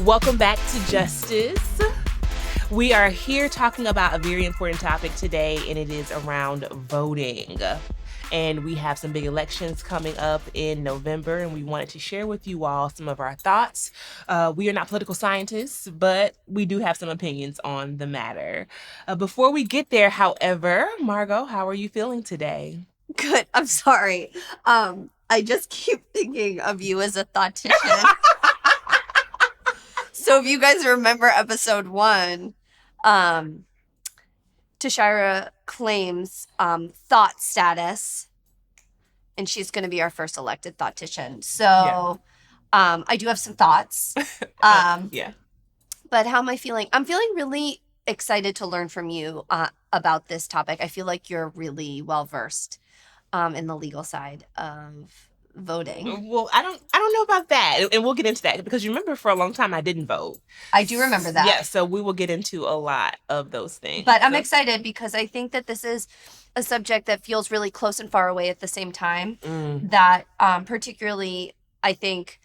Welcome back to Justice. We are here talking about a very important topic today, and it is around voting. And we have some big elections coming up in November, and we wanted to share with you all some of our thoughts. We are not political scientists, but we do have some opinions on the matter. Before we get there, however, Margo, how are you feeling today? Good. I'm sorry. I just keep thinking of you as a thoughtician. So if you guys remember episode 1, Tashira claims thought status, and she's going to be our first elected thoughtician. So I do have some thoughts. Yeah. But how am I feeling? I'm feeling really excited to learn from you about this topic. I feel like you're really well versed in the legal side of voting. Well, I don't know about that, and we'll get into that because you remember for a long time I didn't vote. I do remember that. Yeah, so we will get into a lot of those things. But I'm excited because I think that this is a subject that feels really close and far away at the same time. That particularly, I think,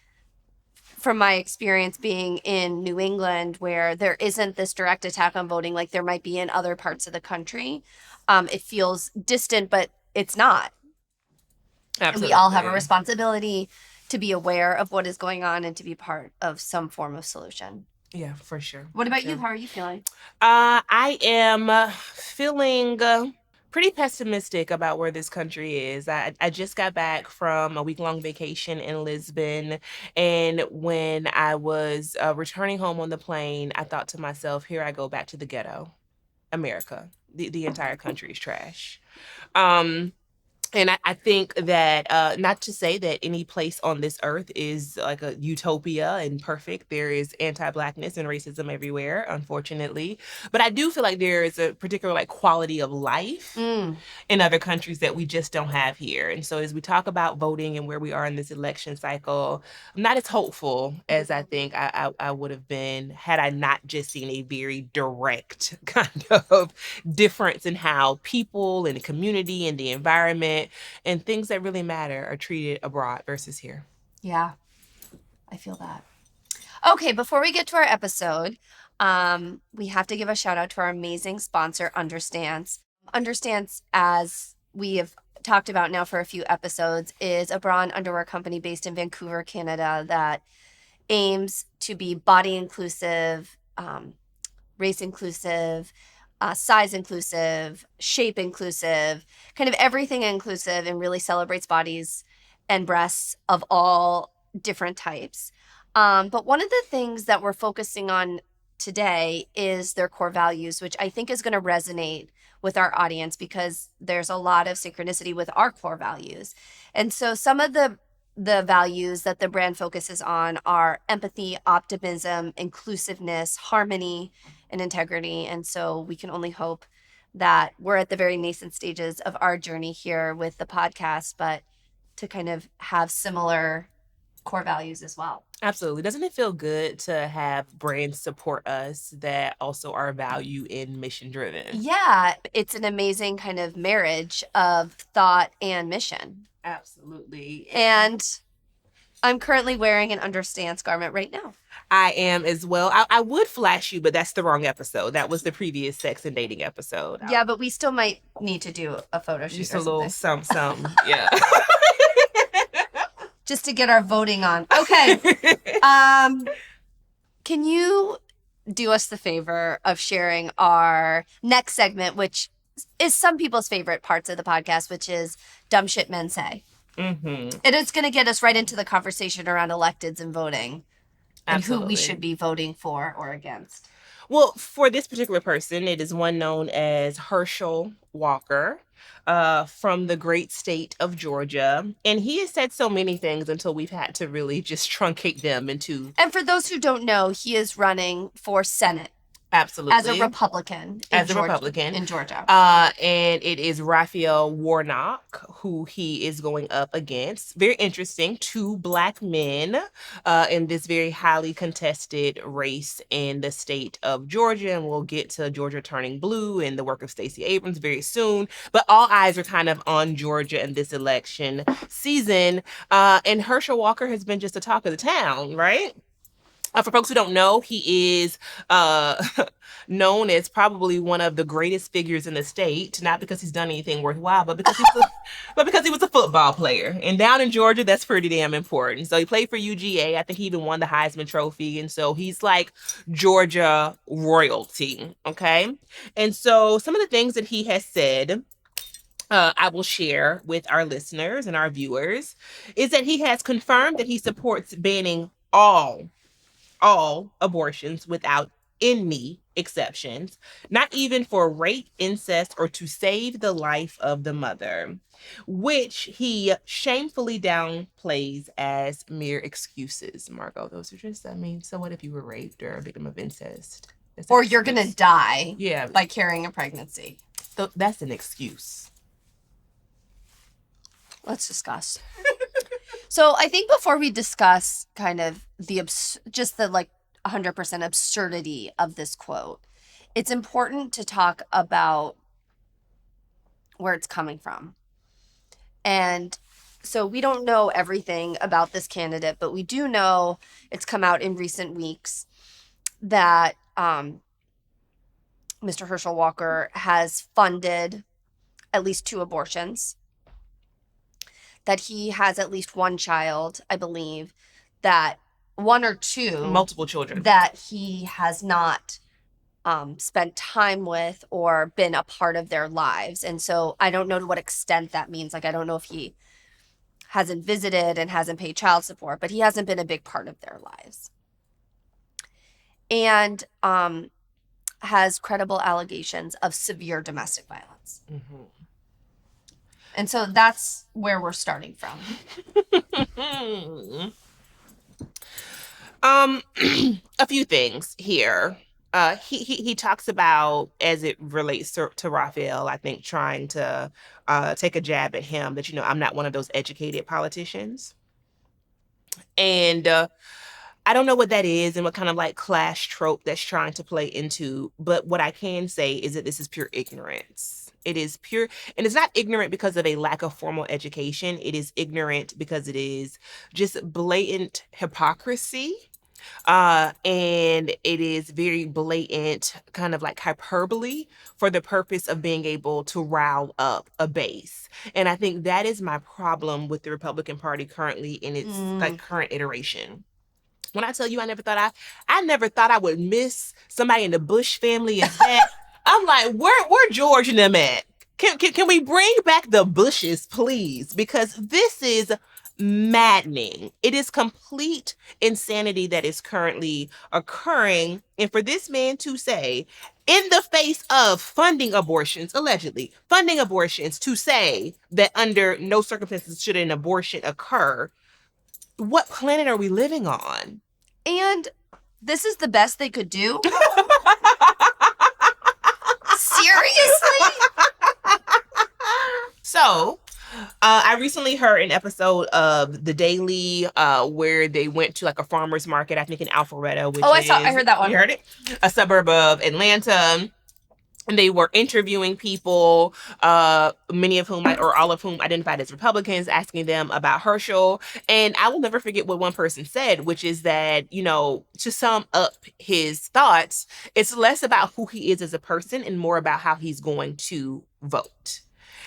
from my experience being in New England, where there isn't this direct attack on voting like there might be in other parts of the country, it feels distant, but it's not. Absolutely. And we all have a responsibility to be aware of what is going on and to be part of some form of solution. Yeah, for sure. What about you? How are you feeling? I am feeling pretty pessimistic about where this country is. I just got back from a week-long vacation in Lisbon, and when I was returning home on the plane, I thought to myself, here I go back to the ghetto. America. The entire country is trash. And I think that, not to say that any place on this earth is like a utopia and perfect. There is anti-Blackness and racism everywhere, unfortunately. But I do feel like there is a particular like quality of life in other countries that we just don't have here. And so as we talk about voting and where we are in this election cycle, I'm not as hopeful as I think I would have been had I not just seen a very direct kind of difference in how people and the community and the environment and things that really matter are treated abroad versus here. Yeah, I feel that. Okay, before we get to our episode, we have to give a shout out to our amazing sponsor, Understance. Understance, as we have talked about now for a few episodes, is a bra and underwear company based in Vancouver, Canada, that aims to be body inclusive, race inclusive, size inclusive, shape inclusive, kind of everything inclusive, and really celebrates bodies and breasts of all different types. But one of the things that we're focusing on today is their core values, which I think is going to resonate with our audience because there's a lot of synchronicity with our core values. And so some of the values that the brand focuses on are empathy, optimism, inclusiveness, harmony, and integrity. And so we can only hope that we're at the very nascent stages of our journey here with the podcast, but to kind of have similar core values as well. Absolutely. Doesn't it feel good to have brands support us that also are value and mission driven? Yeah, it's an amazing kind of marriage of thought and mission. Absolutely. And I'm currently wearing an Understance garment right now. I am as well. I would flash you, but that's the wrong episode. That was the previous sex and dating episode. Yeah, but we still might need to do a photo shoot. Just a little something. Yeah. Just to get our voting on. Okay. Can you do us the favor of sharing our next segment, which is some people's favorite parts of the podcast, which is Dumb Shit Men Say. And it's going to get us right into the conversation around electeds and voting. And who we should be voting for or against. Well, for this particular person, it is one known as Herschel Walker from the great state of Georgia. And he has said so many things until we've had to really just truncate them into... And for those who don't know, he is running for Senate. Absolutely. As a Republican. In Georgia. And it is Raphael Warnock who he is going up against. Very interesting. 2 Black men in this very highly contested race in the state of Georgia. And we'll get to Georgia turning blue and the work of Stacey Abrams very soon. But all eyes are kind of on Georgia in this election season. And Herschel Walker has been just a talk of the town, right? For folks who don't know, he is uh, known as probably one of the greatest figures in the state, not because he's done anything worthwhile, but because he was a football player. And down in Georgia, that's pretty damn important. So he played for UGA. I think he even won the Heisman Trophy. And so he's like Georgia royalty. Okay. And so some of the things that he has said I will share with our listeners and our viewers is that he has confirmed that he supports banning all abortions without any exceptions, not even for rape, incest, or to save the life of the mother, which he shamefully downplays as mere excuses. Margo, those are just, I mean, so what if you were raped or a victim of incest? Or you're going to die yeah, by carrying a pregnancy. So that's an excuse. Let's discuss. So I think before we discuss kind of just the like 100% absurdity of this quote, it's important to talk about where it's coming from. And so we don't know everything about this candidate, but we do know it's come out in recent weeks that Mr. Herschel Walker has funded at least 2 abortions, that he has at least 1 child, I believe, that 1 or 2 multiple children that he has not spent time with or been a part of their lives. And so I don't know to what extent that means. Like, I don't know if he hasn't visited and hasn't paid child support, but he hasn't been a big part of their lives. And has credible allegations of severe domestic violence. Mm-hmm. And so that's where we're starting from. A few things here. He talks about, as it relates to Raphael, I think trying to take a jab at him that, I'm not one of those educated politicians. And I don't know what that is and what kind of like clash trope that's trying to play into, but what I can say is that this is pure ignorance. It is pure, and it's not ignorant because of a lack of formal education. It is ignorant because it is just blatant hypocrisy. And it is very blatant, kind of like hyperbole for the purpose of being able to rile up a base. And I think that is my problem with the Republican Party currently in its like current iteration. When I tell you, I never thought I would miss somebody in the Bush family as that. I'm like, where George and them at? Can we bring back the Bushes, please? Because this is maddening. It is complete insanity that is currently occurring. And for this man to say, in the face of funding abortions, allegedly funding abortions, to say that under no circumstances should an abortion occur, what planet are we living on? And this is the best they could do? Seriously? So, I recently heard an episode of The Daily where they went to like a farmer's market, I think in Alpharetta, which I heard that one. You heard it? A suburb of Atlanta. And they were interviewing people, many of whom, or all of whom identified as Republicans, asking them about Herschel. And I will never forget what one person said, which is that, to sum up his thoughts, it's less about who he is as a person and more about how he's going to vote.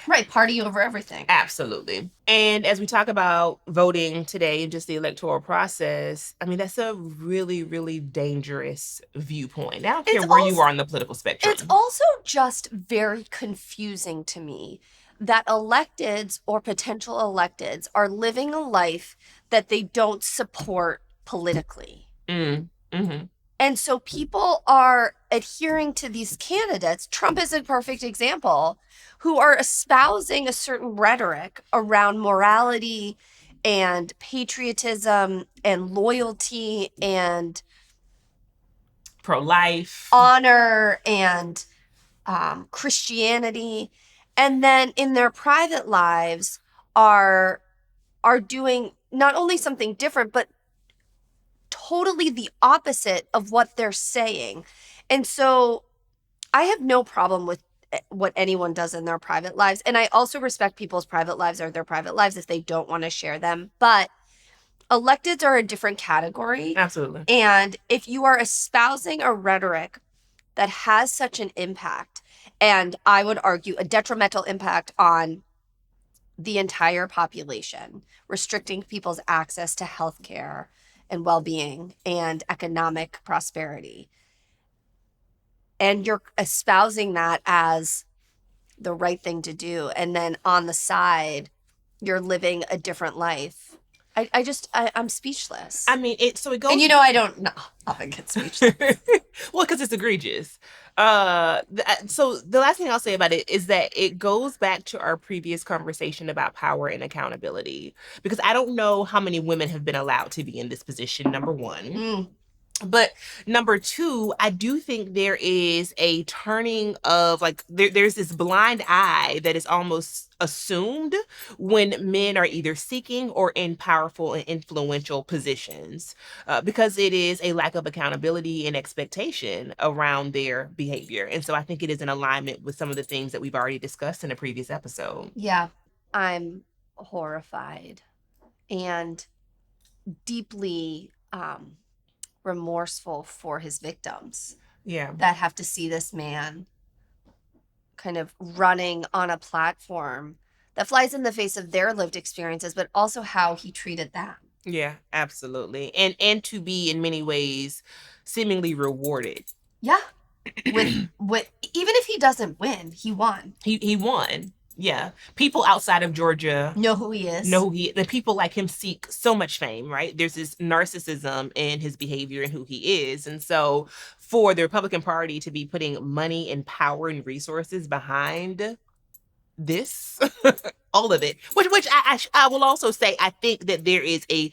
Right, party over everything. Absolutely. And as we talk about voting today and just the electoral process, I mean, that's a really, really dangerous viewpoint. I don't care where you are on the political spectrum. It's also just very confusing to me that electeds or potential electeds are living a life that they don't support politically. Mm-hmm. And so people are adhering to these candidates. Trump is a perfect example, who are espousing a certain rhetoric around morality and patriotism and loyalty and pro-life, honor and Christianity. And then in their private lives are doing not only something different, but totally the opposite of what they're saying. And so I have no problem with what anyone does in their private lives. And I also respect people's private lives are their private lives if they don't want to share them. But electeds are a different category. Absolutely. And if you are espousing a rhetoric that has such an impact, and I would argue a detrimental impact on the entire population, restricting people's access to healthcare and well-being and economic prosperity, and you're espousing that as the right thing to do, and then on the side you're living a different life. I'm speechless. I mean, it And goes. I don't know. Often get speechless. Well, because it's egregious. So the last thing I'll say about it is that it goes back to our previous conversation about power and accountability. Because I don't know how many women have been allowed to be in this position, number one. Mm. But number two, I do think there is a turning of like there's this blind eye that is almost assumed when men are either seeking or in powerful and influential positions, because it is a lack of accountability and expectation around their behavior. And so I think it is in alignment with some of the things that we've already discussed in a previous episode. Yeah, I'm horrified and deeply remorseful for his victims Yeah. that have to see this man kind of running on a platform that flies in the face of their lived experiences, but also how he treated them. Yeah, absolutely. And to be in many ways seemingly rewarded. Yeah. With even if he doesn't win, he won. He won. Yeah. People outside of Georgia Know who he is. know who he the people like him seek so much fame, right? There's this narcissism in his behavior and who he is. And so for the Republican Party to be putting money and power and resources behind this, all of it, which I will also say, I think that there is a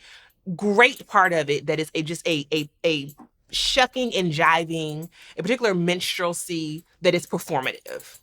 great part of it that is just a shucking and jiving, a particular minstrelsy that is performative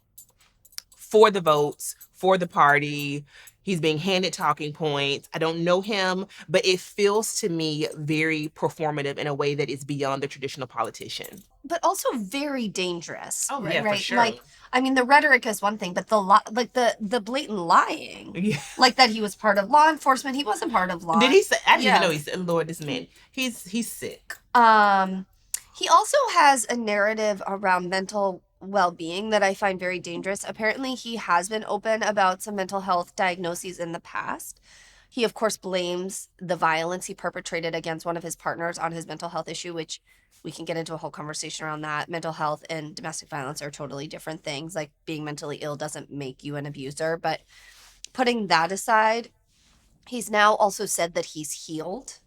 for the votes, for the party. He's being handed talking points. I don't know him, but it feels to me very performative in a way that is beyond the traditional politician. But also very dangerous. Oh, yeah, for right? sure. Like, I mean, the rhetoric is one thing, but the blatant lying, Yeah. like that he was part of law enforcement. He wasn't part of law. Did he say? I didn't Yeah. even know he said, Lord, this man, he's sick. He also has a narrative around mental well-being that I find very dangerous. Apparently, he has been open about some mental health diagnoses in the past. He, of course, blames the violence he perpetrated against one of his partners on his mental health issue, which we can get into a whole conversation around that. Mental health and domestic violence are totally different things. Like, being mentally ill doesn't make you an abuser. But putting that aside, he's now also said that he's healed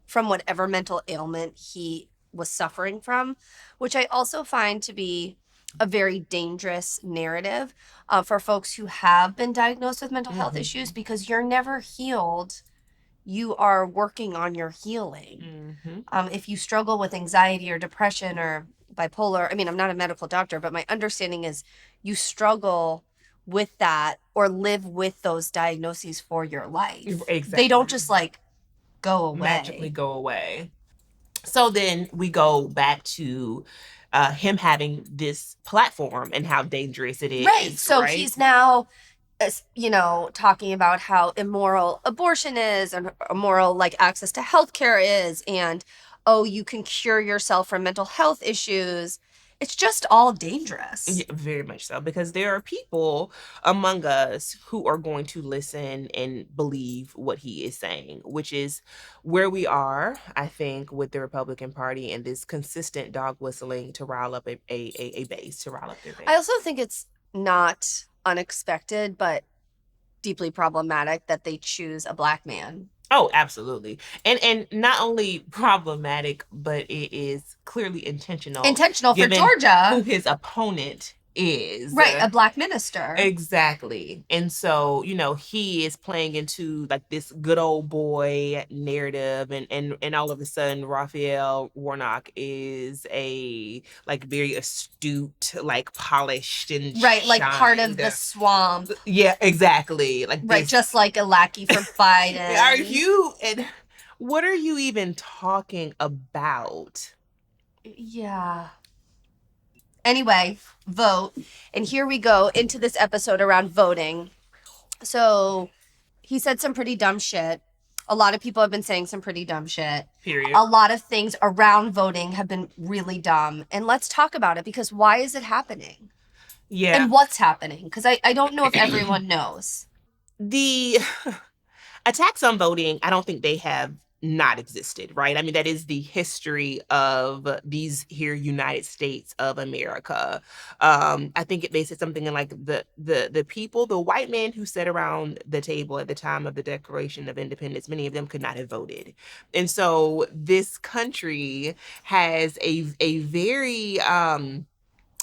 from whatever mental ailment he was suffering from, which I also find to be a very dangerous narrative for folks who have been diagnosed with mental health issues, because you're never healed. You are working on your healing. If you struggle with anxiety or depression or bipolar, I mean, I'm not a medical doctor, but my understanding is you struggle with that or live with those diagnoses for your life. Exactly. They don't just like go away. Magically go away. So then we go back to him having this platform and how dangerous it is. Right. So right? he's now, talking about how immoral abortion is and immoral like access to healthcare is, and oh, you can cure yourself from mental health issues. It's just all dangerous. Yeah, very much so, because there are people among us who are going to listen and believe what he is saying, which is where we are, I think, with the Republican Party and this consistent dog whistling to rile up a base, to rile up their base. I also think it's not unexpected, but deeply problematic that they choose a Black man. Oh, absolutely. And not only problematic, but it is clearly intentional. Intentional for given Georgia. Who his opponent is. Right, a Black minister. Exactly. And so, he is playing into like this good old boy narrative, and all of a sudden Raphael Warnock is a like very astute, like polished and right, like part of shined. the swamp. Yeah, exactly. Like right, this. just like a lackey for Biden. What are you even talking about? Yeah. Anyway, vote. And here we go into this episode around voting. So he said some pretty dumb shit. A lot of people have been saying some pretty dumb shit. Period. A lot of things around voting have been really dumb. And let's talk about it, because why is it happening? Yeah. And what's happening? Because I don't know if everyone knows. The attacks on voting, I don't think they have not existed, right? I mean, that is the history of these here United States of America. I think they said something in like the people, the white men who sat around the table at the time of the Declaration of Independence, many of them could not have voted. And so this country has a very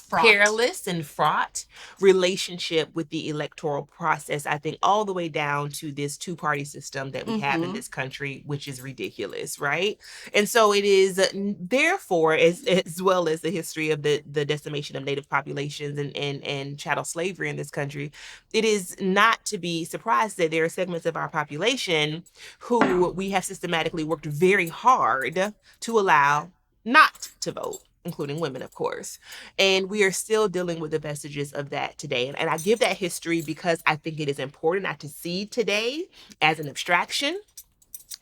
perilous and fraught relationship with the electoral process. I think all the way down to this two-party system that we have in this country, which is ridiculous, right? And so it is therefore, as well as the history of the decimation of native populations and chattel slavery in this country, it is not to be surprised that there are segments of our population who we have systematically worked very hard to allow not to vote, including women, of course. And we are still dealing with the vestiges of that today. And I give that history because I think it is important not to see today as an abstraction,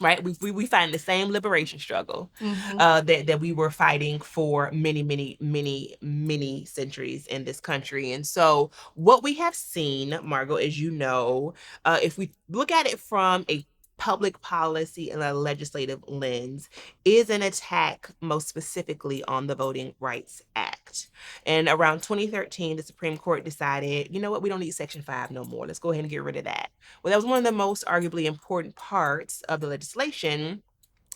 right? We find the same liberation struggle that we were fighting for many centuries in this country. And so what we have seen, Margo, as you know, if we look at it from a public policy and a legislative lens, is an attack most specifically on the Voting Rights Act. And around 2013, the Supreme Court decided, you know what, we don't need Section 5 no more. Let's go ahead and get rid of that. Well, that was one of the most arguably important parts of the legislation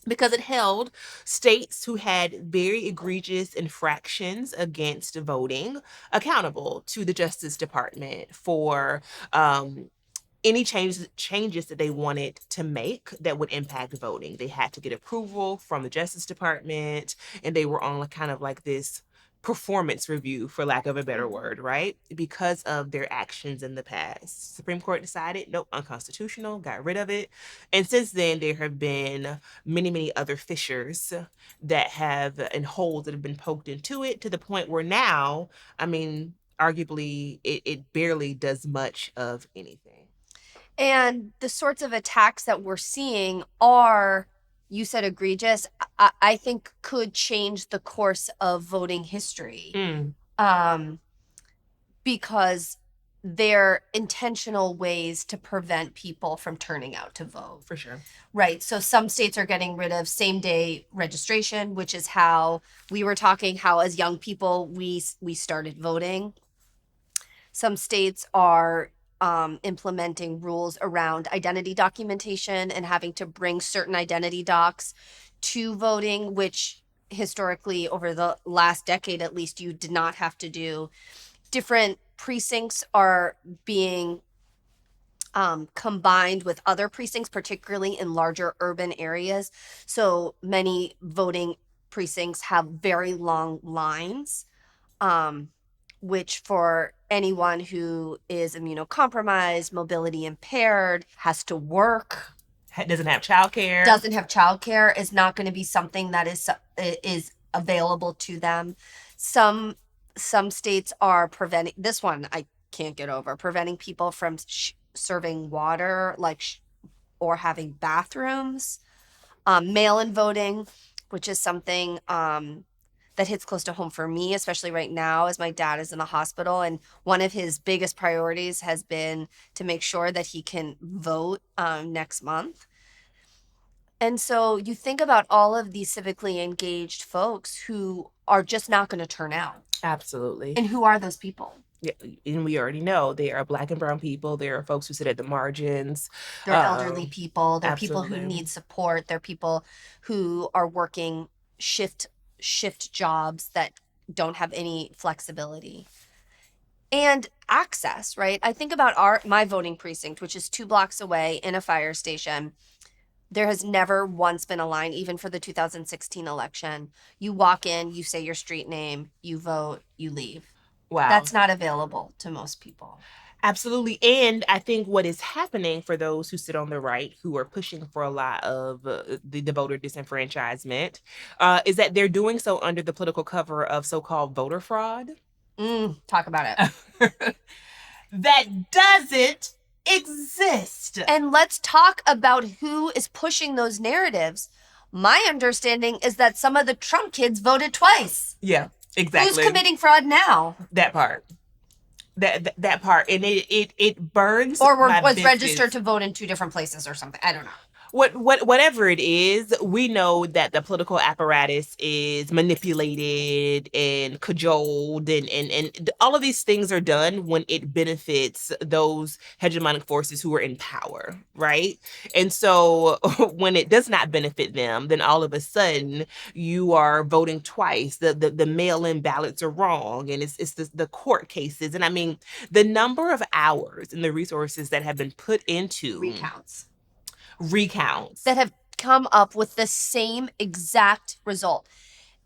because it held states who had very egregious infractions against voting accountable to the Justice Department for any changes that they wanted to make that would impact voting. They had to get approval from the Justice Department, and they were on kind of like this performance review, for lack of a better word, right? Because of their actions in the past. Supreme Court decided, nope, unconstitutional, got rid of it. And since then, there have been many other fissures that have, and holes that have been poked into it to the point where now, I mean, arguably, it barely does much of anything. And the sorts of attacks that we're seeing are, you said egregious, I think could change the course of voting history. Because they're intentional ways to prevent people from turning out to vote. For sure. Right. So some states are getting rid of same day registration, which is how we were talking, how as young people we started voting. Some states are implementing rules around identity documentation and having to bring certain identity docs to voting, which historically over the last decade at least you did not have to do. Different precincts are being combined with other precincts, particularly in larger urban areas. So many voting precincts have very long lines, which for anyone who is immunocompromised, mobility impaired, has to work, doesn't have childcare, is not going to be something that is available to them. Some states are preventing, this one I can't get over, preventing people from serving water, or having bathrooms. Mail-in voting, which is something that hits close to home for me, especially right now as my dad is in the hospital. And one of his biggest priorities has been to make sure that he can vote next month. And so you think about all of these civically engaged folks who are just not going to turn out. Absolutely. And who are those people? Yeah, and we already know they are Black and brown people. There are folks who sit at the margins. They're elderly people. They're absolutely. people who need support. They're people who are working shift jobs that don't have any flexibility. And access, right? I think about my voting precinct, which is 2 blocks away in a fire station. There has never once been a line, even for the 2016 election. You walk in, you say your street name, you vote, you leave. Wow. That's not available to most people. Absolutely. And I think what is happening for those who sit on the right, who are pushing for a lot of the voter disenfranchisement, is that they're doing so under the political cover of so-called voter fraud. Talk about it. That doesn't exist. lost. And let's talk about who is pushing those narratives. My understanding is that some of the Trump kids voted twice. Yeah, exactly. Who's committing fraud now? That part. That part, and it burns or my was biscuits. registered to vote in 2 different places or something. I don't know. Whatever it is, we know that the political apparatus is manipulated and cajoled, and all of these things are done when it benefits those hegemonic forces who are in power, right? And so when it does not benefit them, then all of a sudden you are voting twice. The mail-in ballots are wrong, and it's the court cases. And I mean, the number of hours and the resources that have been put into recounts that have come up with the same exact result.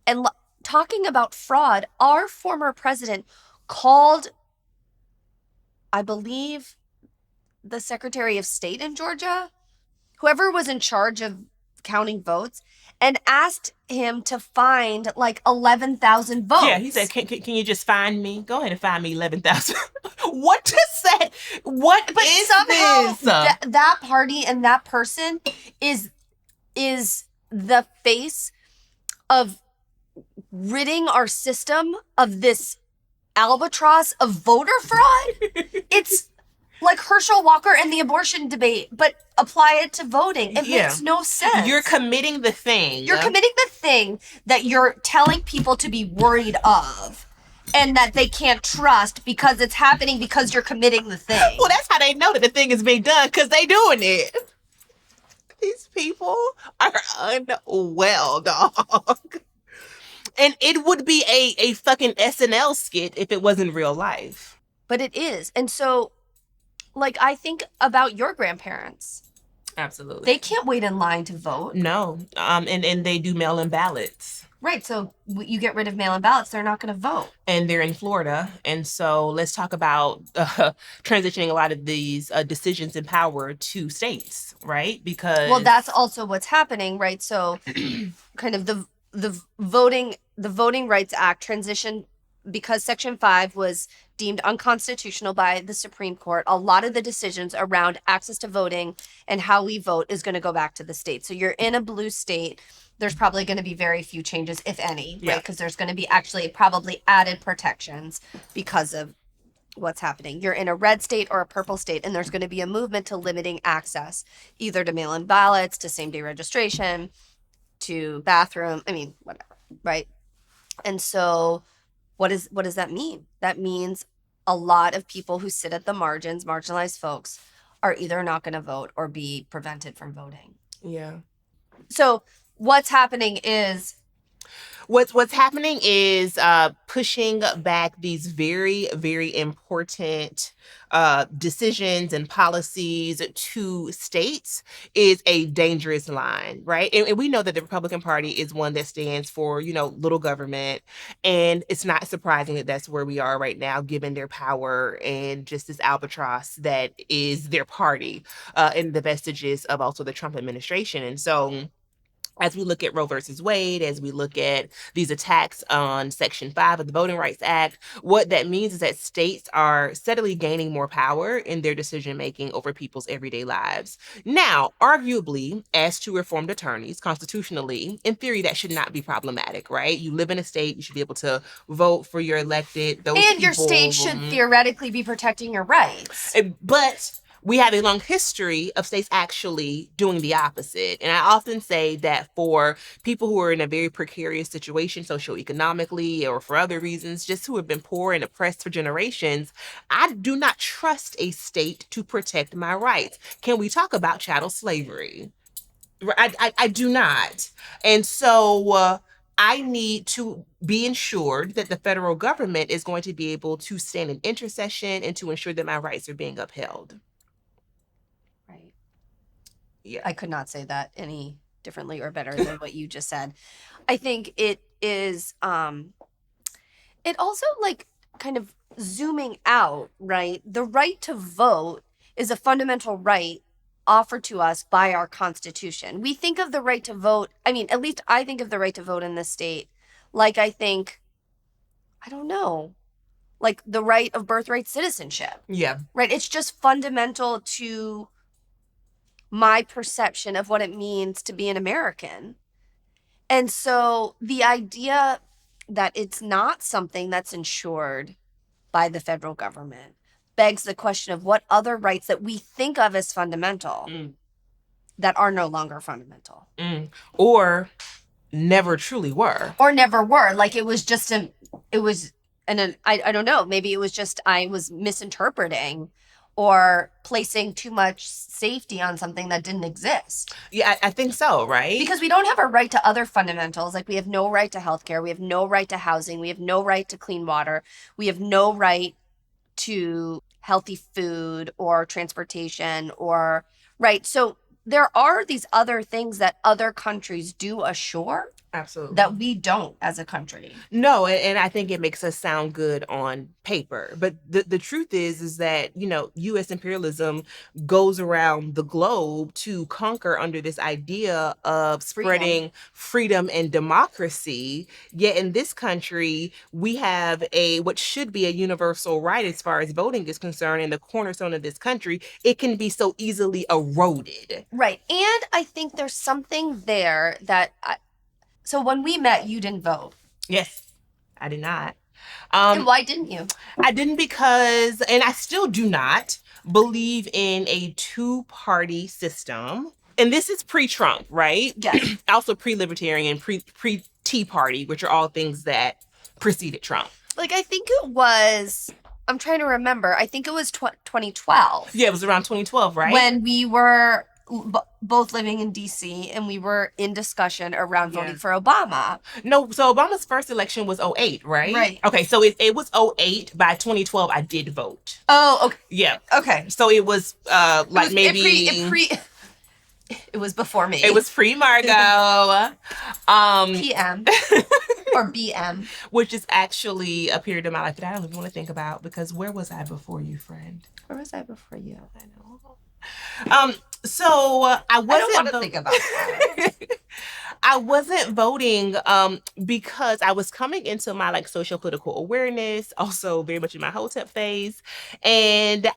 And talking about fraud, our former president called, I believe, the Secretary of State in Georgia, whoever was in charge of counting votes, and asked him to find like 11,000 votes. Yeah, he said, can you just find me? Go ahead and find me 11,000. What does that? What but is somehow this? That party and that person is the face of ridding our system of this albatross of voter fraud. It's like Herschel Walker and the abortion debate, but apply it to voting. It makes no sense. You're committing the thing. You're committing the thing that you're telling people to be worried of and that they can't trust because it's happening because you're committing the thing. Well, that's how they know that the thing is being done, because they doing it. These people are unwell, dog. And it would be a fucking SNL skit if it wasn't real life. But it is. And so, like, I think about your grandparents. Absolutely. They can't wait in line to vote. No. And they do mail-in ballots. Right. So you get rid of mail-in ballots, they're not going to vote. And they're in Florida. And so let's talk about transitioning a lot of these decisions in power to states, right? Because... Well, that's also what's happening, right? So kind of the Voting Rights Act transition, because Section 5 was deemed unconstitutional by the Supreme Court. A lot of the decisions around access to voting and how we vote is going to go back to the state. So you're in a blue state, there's probably going to be very few changes, if any, right? Because there's going to be actually probably added protections because of what's happening. You're in a red state or a purple state, and there's going to be a movement to limiting access, either to mail-in ballots, to same-day registration, to bathroom, whatever, right? And so what does that mean? That means a lot of people who sit at the margins, marginalized folks, are either not going to vote or be prevented from voting. Yeah. So what's happening is pushing back these very, very important decisions and policies to states is a dangerous line, right? And we know that the Republican Party is one that stands for, little government. And it's not surprising that that's where we are right now, given their power and just this albatross that is their party, and the vestiges of also the Trump administration. And so, as we look at Roe versus Wade, as we look at these attacks on Section 5 of the Voting Rights Act, what that means is that states are steadily gaining more power in their decision-making over people's everyday lives. Now, arguably, as two reformed attorneys, constitutionally, in theory, that should not be problematic, right? You live in a state, you should be able to vote for your elected, those and people. Your state should theoretically be protecting your rights. But we have a long history of states actually doing the opposite. And I often say that for people who are in a very precarious situation socioeconomically or for other reasons, just who have been poor and oppressed for generations, I do not trust a state to protect my rights. Can we talk about chattel slavery? I do not. And so I need to be ensured that the federal government is going to be able to stand in intercession and to ensure that my rights are being upheld. Yeah. I could not say that any differently or better than what you just said. I think it is it also, like, kind of zooming out, right? The right to vote is a fundamental right offered to us by our Constitution. We think of the right to vote, at least I think of the right to vote in this state like I don't know, like the right of birthright citizenship. Yeah. Right? It's just fundamental to my perception of what it means to be an American. And so the idea that it's not something that's ensured by the federal government begs the question of what other rights that we think of as fundamental that are no longer fundamental. Or never truly were. Or never were. Like it was just I don't know, maybe it was just I was misinterpreting or placing too much safety on something that didn't exist. Yeah, I think so, right? Because we don't have a right to other fundamentals. Like we have no right to healthcare. We have no right to housing. We have no right to clean water. We have no right to healthy food or transportation or, right? So there are these other things that other countries do assure. Absolutely. That we don't as a country. No, and I think it makes us sound good on paper. But the truth is that, U.S. imperialism goes around the globe to conquer under this idea of spreading freedom and democracy. Yet in this country, we have what should be a universal right as far as voting is concerned, and the cornerstone of this country, it can be so easily eroded. Right. And I think there's something there that... So when we met, you didn't vote. Yes, I did not. And why didn't you? I didn't because, and I still do not, believe in a two-party system. And this is pre-Trump, right? Yes. Also pre-libertarian, pre-Tea Party, which are all things that preceded Trump. Like, I think it was... I'm trying to remember. I think it was 2012. Yeah, it was around 2012, right? When we were... both living in DC, and we were in discussion around voting for Obama. No, so Obama's first election was 2008, right? Right. Okay, so it was 2008. By 2012, I did vote. Oh, okay. Yeah. Okay. So it was it was before me. It was pre-Margo. PM. Or BM. Which is actually a period of my life that I don't even want to think about, because where was I before you, friend? Where was I before you? I know. So I wasn't. I don't want to think about that. I wasn't voting because I was coming into my social political awareness, also very much in my Hotep phase, and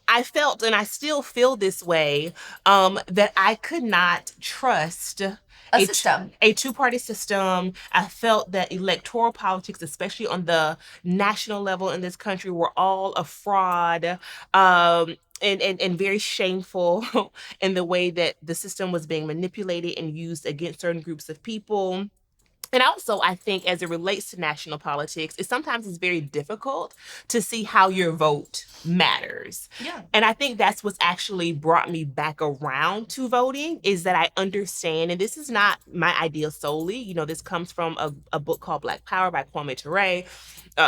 I felt, and I still feel this way, that I could not trust a system, a two-party system. I felt that electoral politics, especially on the national level in this country, were all a fraud. And very shameful in the way that the system was being manipulated and used against certain groups of people. And also, I think as it relates to national politics, sometimes it's very difficult to see how your vote matters. Yeah. And I think that's what's actually brought me back around to voting, is that I understand, and this is not my idea solely. This comes from a book called Black Power by Kwame Ture,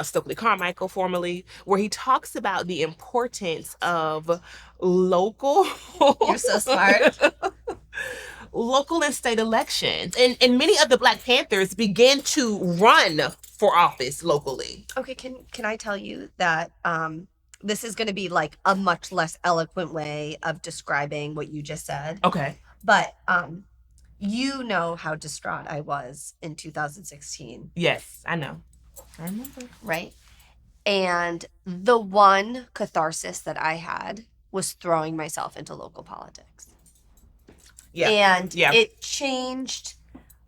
Stokely Carmichael formerly, where he talks about the importance of local... You're so smart. Local and state elections. And many of the Black Panthers began to run for office locally. Okay, can I tell you that this is going to be like a much less eloquent way of describing what you just said. Okay. But you know how distraught I was in 2016. Yes, I know. I remember. Right? And the one catharsis that I had was throwing myself into local politics. Yeah. And it changed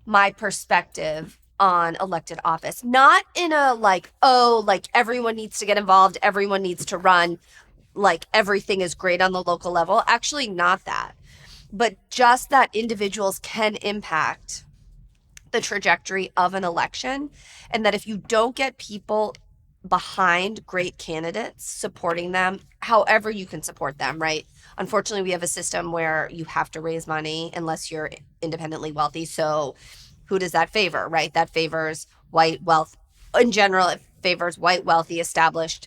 my perspective on elected office. Not in a everyone needs to get involved, everyone needs to run, everything is great on the local level. Actually, not that. But just that individuals can impact the trajectory of an election, and that if you don't get people behind great candidates, supporting them, however you can support them, right? Unfortunately, we have a system where you have to raise money unless you're independently wealthy. So who does that favor, right? That favors white wealth. In general, it favors white, wealthy, established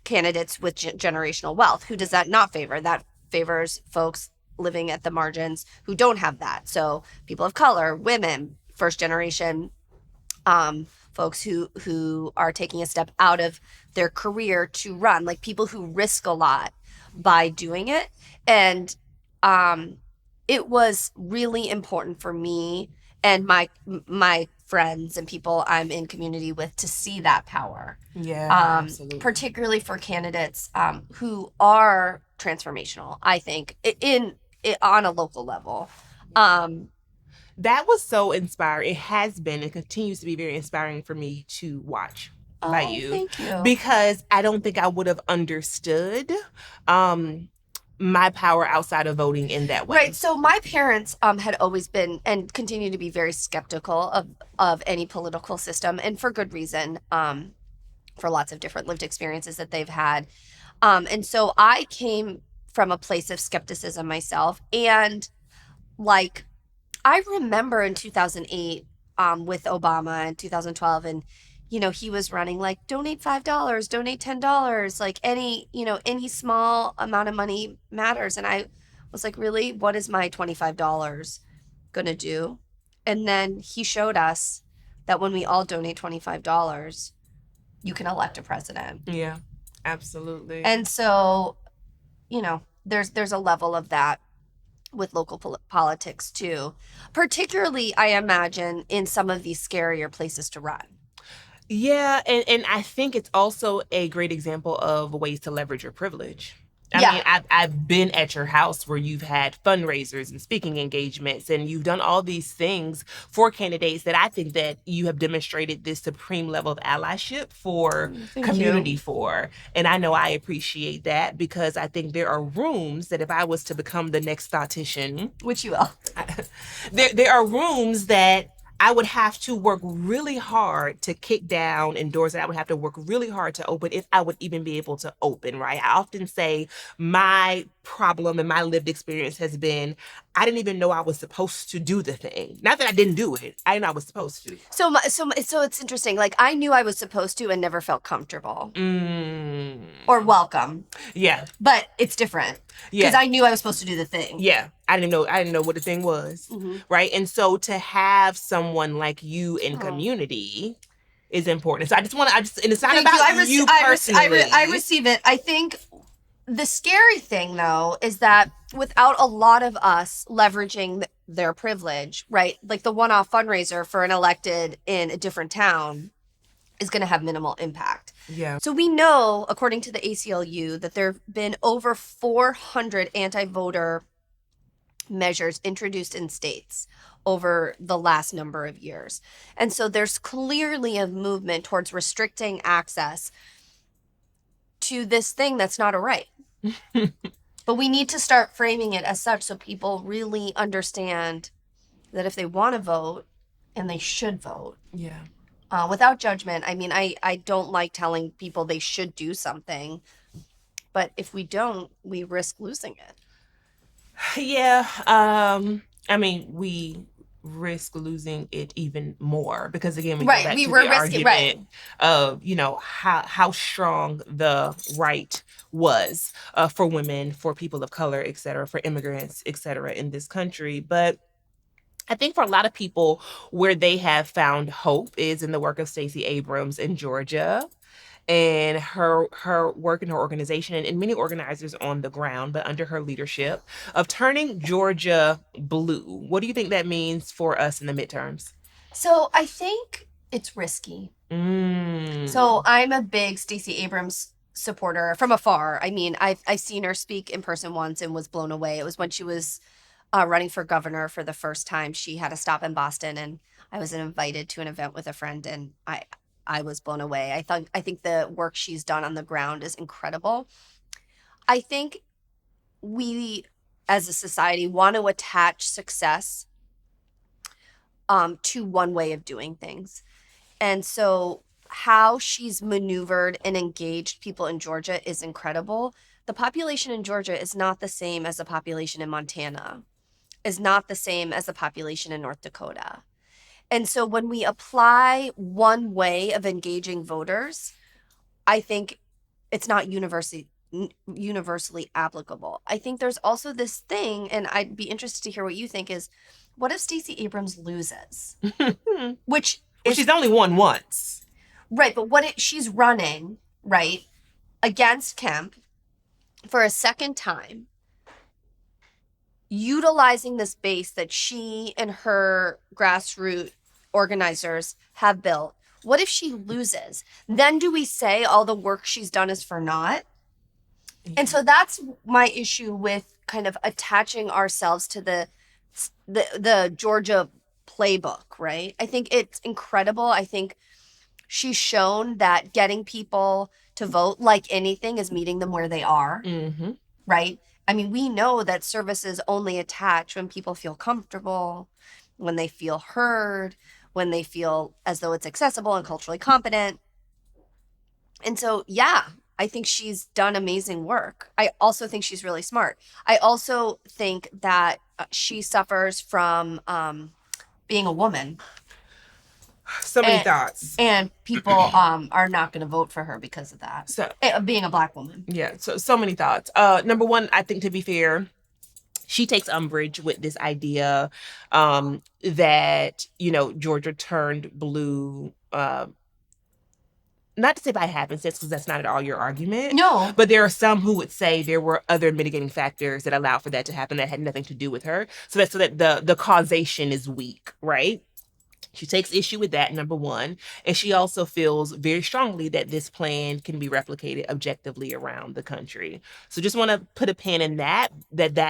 candidates with generational wealth. Who does that not favor? That favors folks living at the margins who don't have that. So people of color, women, first generation folks who are taking a step out of their career to run, people who risk a lot by doing it. And it was really important for me and my friends and people I'm in community with to see that power. Yeah, absolutely. Particularly for candidates who are transformational, I think, in on a local level. Um, That was so inspiring. It has been and continues to be very inspiring for me to watch by oh, you, thank you. because I don't think I would have understood um my power outside of voting in that way. Right. So my parents had always been and continue to be very skeptical of any political system, and for good reason. For lots of different lived experiences that they've had. And so I came from a place of skepticism myself. And like, I remember in 2008 with Obama in 2012, and, he was running like donate $5, donate $10, like any small amount of money matters. And I was like, really, what is my $25 going to do? And then he showed us that when we all donate $25, you can elect a president. Yeah, absolutely. And so, there's a level of that with local politics too, particularly I imagine in some of these scarier places to run. Yeah, and I think it's also a great example of ways to leverage your privilege. I Yeah. mean, I've been at your house where you've had fundraisers and speaking engagements, and you've done all these things for candidates that I think that you have demonstrated this supreme level of allyship for Thank community you. for. And I know I appreciate that, because I think there are rooms that if I was to become the next statistician, Which you will. there are rooms that I would have to work really hard to kick down, and doors that I would have to work really hard to open, if I would even be able to open, right? I often say my problem and my lived experience has been I didn't even know I was supposed to do the thing. Not that I didn't do it, I didn't know I was supposed to. So it's interesting. Like I knew I was supposed to and never felt comfortable Mm. or welcome, Yeah, but it's different because yeah. I knew I was supposed to do the thing. Yeah, I didn't know what the thing was, hmm right? And so to have someone like you in Oh. community is important. So I just, and it's not Thank about you. you personally. I receive it. I think the scary thing, though, is that without a lot of us leveraging their privilege, right? Like the one-off fundraiser for an elected in a different town is going to have minimal impact. Yeah. So we know, according to the ACLU, that there have been over 400 anti-voter measures introduced in states over the last number of years. And so there's clearly a movement towards restricting access to this thing that's not a right. But we need to start framing it as such so people really understand that if they want to vote, and they should vote. Yeah. Without judgment. I mean, I don't like telling people they should do something, but if we don't, we risk losing it. Yeah. I mean, we risk losing it even more, because again, we go Right, back we to were the risking, right. argument of, how strong the right was for women, for people of color, et cetera, for immigrants, et cetera, in this country. But I think for a lot of people, where they have found hope is in the work of Stacey Abrams in Georgia, and her work and her organization, and many organizers on the ground, but under her leadership, of turning Georgia blue. What do you think that means for us in the midterms? So I think it's risky. So I'm a big Stacey Abrams supporter from afar. I mean, I've seen her speak in person once and was blown away. It was when she was running for governor for the first time. She had a stop in Boston, and I was invited to an event with a friend, and I was blown away. I think the work she's done on the ground is incredible. I think we as a society want to attach success to one way of doing things. And so how she's maneuvered and engaged people in Georgia is incredible. The population in Georgia is not the same as the population in Montana, is not the same as the population in North Dakota. And so when we apply one way of engaging voters, I think it's not universally applicable. I think there's also this thing, and I'd be interested to hear what you think, is what if Stacey Abrams loses? Which Well, she's only won once. Right, but she's running, right, against Kemp for a second time, utilizing this base that she and her grassroots organizers have built. What if she loses? Then do we say all the work she's done is for naught? And so that's my issue with kind of attaching ourselves to the Georgia playbook, right? I think it's incredible. I think she's shown that getting people to vote, like anything, is meeting them where they are, right? I mean, we know that services only attach when people feel comfortable, when they feel heard, when they feel as though it's accessible and culturally competent. And so, yeah, I think she's done amazing work. I also think she's really smart. I also think that she suffers from being a woman. So many thoughts. And people are not going to vote for her because of that. So being a Black woman. Yeah, so many thoughts. Number one, I think, to be fair, she takes umbrage with this idea that, Georgia turned blue, not to say by happenstance, because that's not at all your argument. No. But there are some who would say there were other mitigating factors that allowed for that to happen that had nothing to do with her. So that the causation is weak, right? She takes issue with that, number one. And she also feels very strongly that this plan can be replicated objectively around the country. So just want to put a pin in that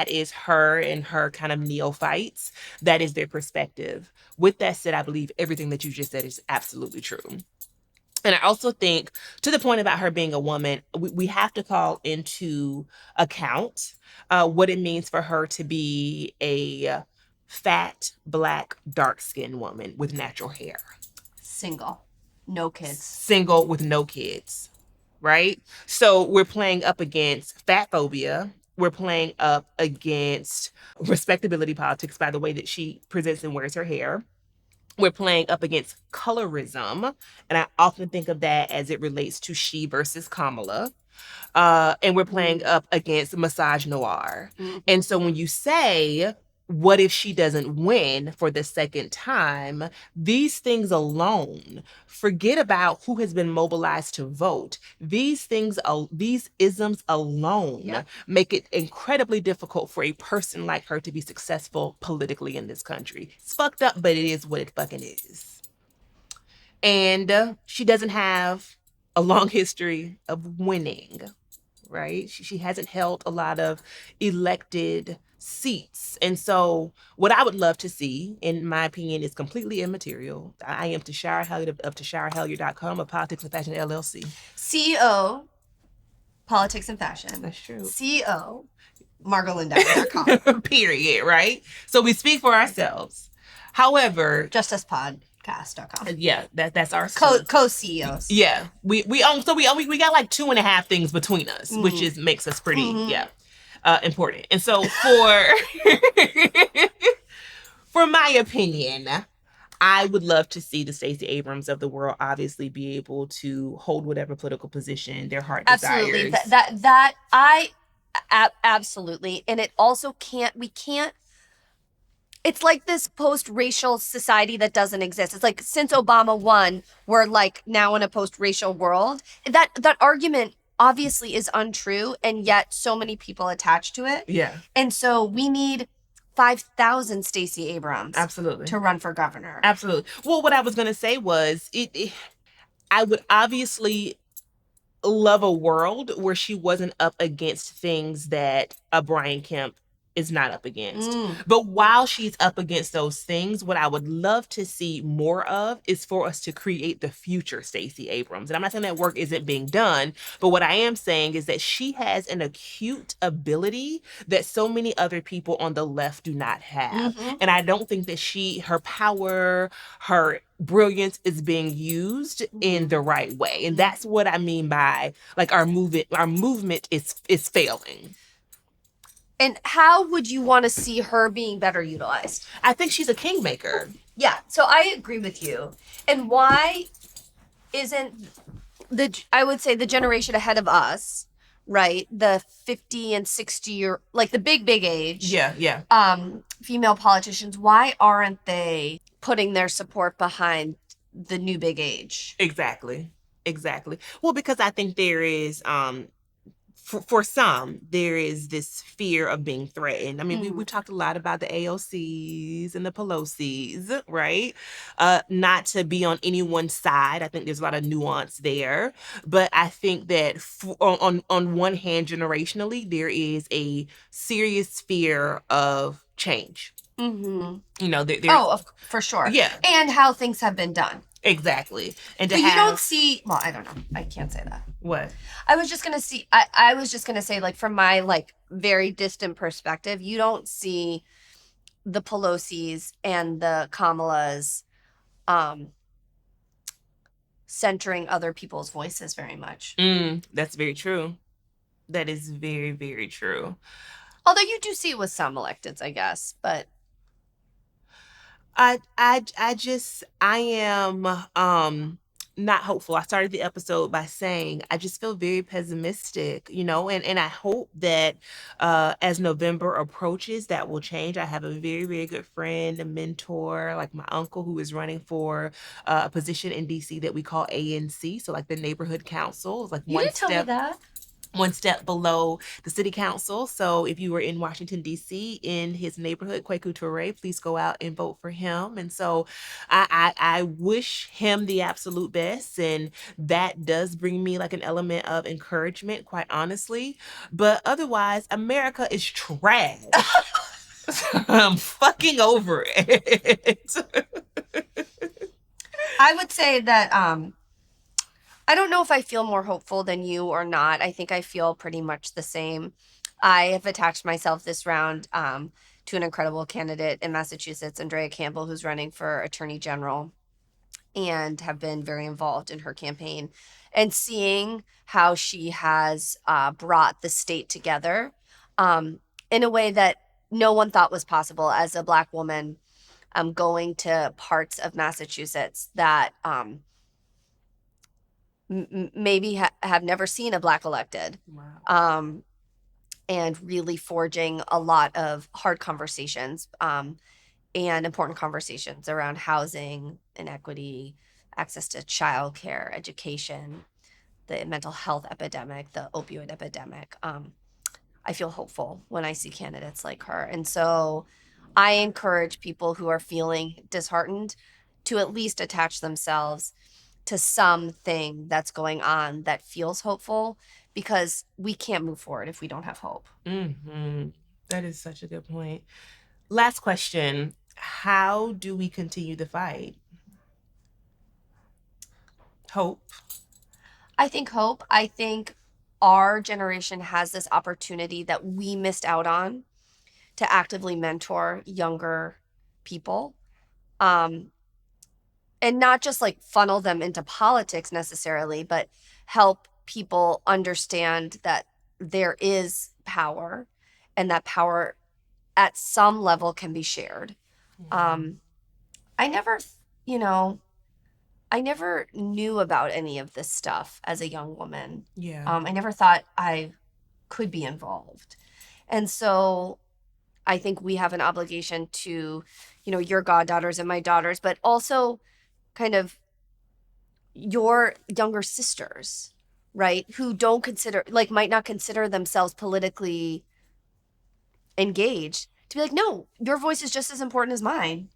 is her and her kind of neophytes. That is their perspective. With that said, I believe everything that you just said is absolutely true. And I also think, to the point about her being a woman, we have to call into account what it means for her to be a fat, Black, dark-skinned woman with natural hair. Single. No kids. Single with no kids, right? So we're playing up against fat phobia. We're playing up against respectability politics by the way that she presents and wears her hair. We're playing up against colorism. And I often think of that as it relates to she versus Kamala. And we're playing up against misogynoir. And so when you say, what if she doesn't win for the second time? These things alone, forget about who has been mobilized to vote. These isms alone make it incredibly difficult for a person like her to be successful politically in this country. It's fucked up, but it is what it fucking is. And she doesn't have a long history of winning, right? She hasn't held a lot of elected seats. And so what I would love to see, in my opinion, is completely immaterial. I am Tashira Hellier of TashiraHellier.com, of Politics and Fashion LLC. CEO, Politics and Fashion. That's true. CEO, MargoLindauer.com. Period, right? So we speak for ourselves. However, JusticePodcast.com. Yeah, that's our co-CEOs. Yeah, we got like 2.5 things between us, which makes us pretty important. And so for my opinion, I would love to see the Stacey Abrams of the world obviously be able to hold whatever political position their heart Absolutely. desires. Absolutely. And it also we can't, it's like this post-racial society that doesn't exist. It's like, since Obama won, we're like now in a post-racial world. That argument obviously is untrue, and yet so many people attach to it. Yeah. And so we need 5,000 Stacey Abrams to run for governor. Absolutely. Well, what I was going to say was I would obviously love a world where she wasn't up against things that a Brian Kemp is not up against. But while she's up against those things, what I would love to see more of is for us to create the future Stacey Abrams. And I'm not saying that work isn't being done, but what I am saying is that she has an acute ability that so many other people on the left do not have. And I don't think that her power, her brilliance is being used in the right way. And that's what I mean by, like, our movement is failing. And how would you want to see her being better utilized? I think she's a kingmaker. Yeah, so I agree with you. And why isn't I would say the generation ahead of us, right? The 50 and 60 year, like the big age. Yeah. Female politicians, why aren't they putting their support behind the new big age? Exactly. Well, because I think there is for some, there is this fear of being threatened. I mean, we've talked a lot about the AOCs and the Pelosi's, right? Not to be on anyone's side. I think there's a lot of nuance there. But I think that on one hand, generationally, there is a serious fear of change. Mm-hmm. You know, there, For sure. yeah, And how things have been done. exactly. And to But you have, don't see, well, I don't know. I can't say that. what? I was just gonna see. I was just gonna say, like, from my like very distant perspective, you don't see the Pelosi's and the Kamalas um centering other people's voices very much. That's very true. That is very, very true. Although you do see it with some electeds, I guess, but I am not hopeful. I started the episode by saying I just feel very pessimistic, you know, and I hope that as November approaches that will change. I have a very, very good friend, a mentor, like my uncle who is running for a position in DC that we call ANC, so like the neighborhood council. It's like you didn't tell me that. One step below the city council. So if you were in Washington, D.C., in his neighborhood, Kwaku Toure, please go out and vote for him. And so I wish him the absolute best. And that does bring me like an element of encouragement, quite honestly. But otherwise, America is trash. I'm fucking over it. I would say that I don't know if I feel more hopeful than you or not. I think I feel pretty much the same. I have attached myself this round to an incredible candidate in Massachusetts, Andrea Campbell, who's running for Attorney General, and have been very involved in her campaign. And seeing how she has brought the state together in a way that no one thought was possible as a Black woman, going to parts of Massachusetts that maybe have never seen a Black elected. Wow. And really forging a lot of hard conversations and important conversations around housing, inequity, access to childcare, education, the mental health epidemic, the opioid epidemic. I feel hopeful when I see candidates like her. And so I encourage people who are feeling disheartened to at least attach themselves to something that's going on that feels hopeful, because we can't move forward if we don't have hope. That is such a good point. Last question. How do we continue the fight? Hope. I think hope. I think our generation has this opportunity that we missed out on to actively mentor younger people. And not just like funnel them into politics necessarily, but help people understand that there is power and that power at some level can be shared. I never, you know, I never knew about any of this stuff as a young woman. Yeah. I never thought I could be involved. And so I think we have an obligation to, your goddaughters and my daughters, but also kind of your younger sisters, right? Who don't consider, like, might not consider themselves politically engaged, to be like, no, your voice is just as important as mine.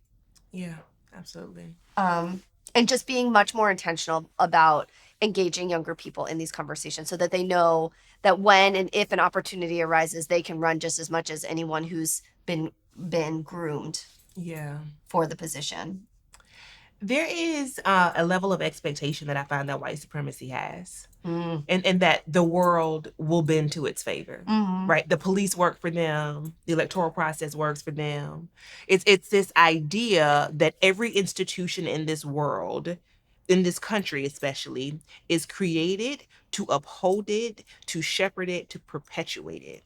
Yeah, absolutely. And just being much more intentional about engaging younger people in these conversations so that they know that when and if an opportunity arises, they can run just as much as anyone who's been groomed for the position. There is a level of expectation that I find that white supremacy has. And that the world will bend to its favor, right? The police work for them. The electoral process works for them. It's this idea that every institution in this world, in this country especially, is created to uphold it, to shepherd it, to perpetuate it.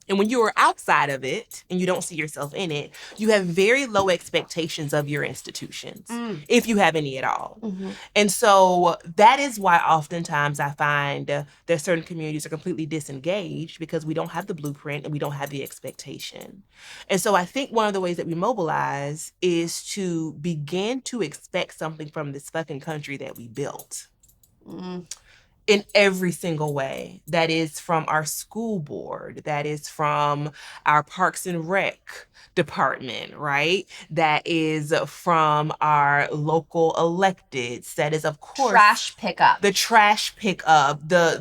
And when you are outside of it and you don't see yourself in it, you have very low expectations of your institutions, if you have any at all. And so that is why oftentimes I find that certain communities are completely disengaged, because we don't have the blueprint and we don't have the expectation. And so I think one of the ways that we mobilize is to begin to expect something from this fucking country that we built. in every single way. That is from our school board, that is from our Parks and Rec department, right? That is from our local electeds. That is, of course, Trash pickup. the trash pickup, the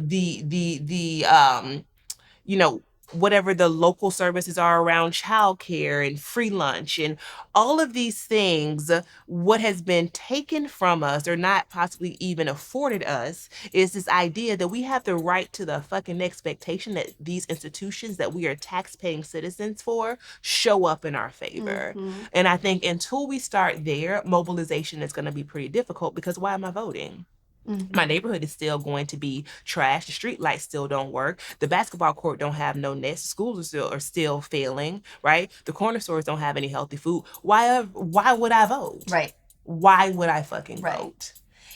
you know, whatever the local services are around childcare and free lunch and all of these things. What has been taken from us or not possibly even afforded us is this idea that we have the right to the fucking expectation that these institutions that we are tax-paying citizens for show up in our favor. And I think until we start there, mobilization is going to be pretty difficult, because why am I voting? My neighborhood is still going to be trash. The street lights still don't work. The basketball court don't have no nets. Schools are still failing, right? The corner stores don't have any healthy food. Why would I vote? Right. Why would I fucking vote?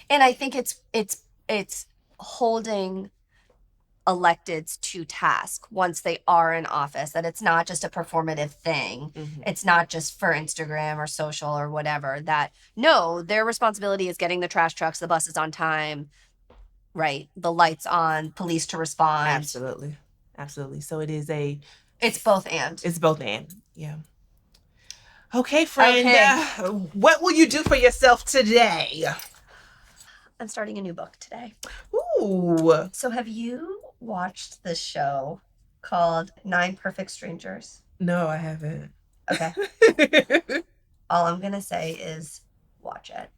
And I think it's holding electeds to task once they are in office, that it's not just a performative thing. It's not just for Instagram or social or whatever. That no, their responsibility is getting the trash trucks, the buses on time, right? The lights on, police to respond. Absolutely. So it's both and. It's both and. Yeah. Okay, friend. Okay. What will you do for yourself today? I'm starting a new book today. Ooh. So have you watched this show called 9 Perfect Strangers? No, I haven't. Okay. All I'm going to say is watch it.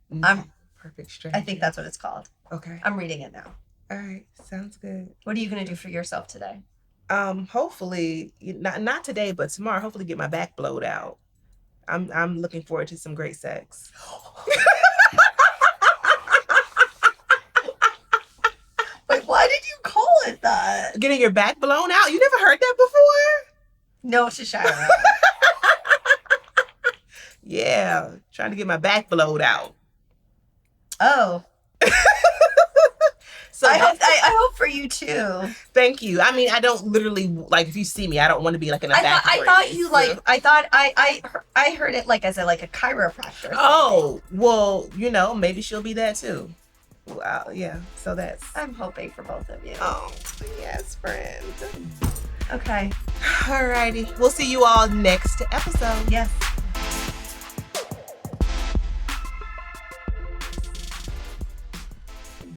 Perfect Strangers. I think that's what it's called. Okay. I'm reading it now. All right. Sounds good. What are you going to do for yourself today? Hopefully, not today, but tomorrow, hopefully get my back blowed out. I'm looking forward to some great sex. Wait, why did you call it that? Getting your back blown out? You never heard that before? No, Tashira. Yeah, trying to get my back blowed out. Oh. So I hope for you too. Thank you. I mean, I don't literally, like, if you see me, I don't want to be like in a back brace. I thought you like. I thought I heard it like as a chiropractor. Oh, well, maybe she'll be that too. Wow, yeah. So that's. I'm hoping for both of you. Oh, yes, friend. Okay. Alrighty. We'll see you all next episode. Yes.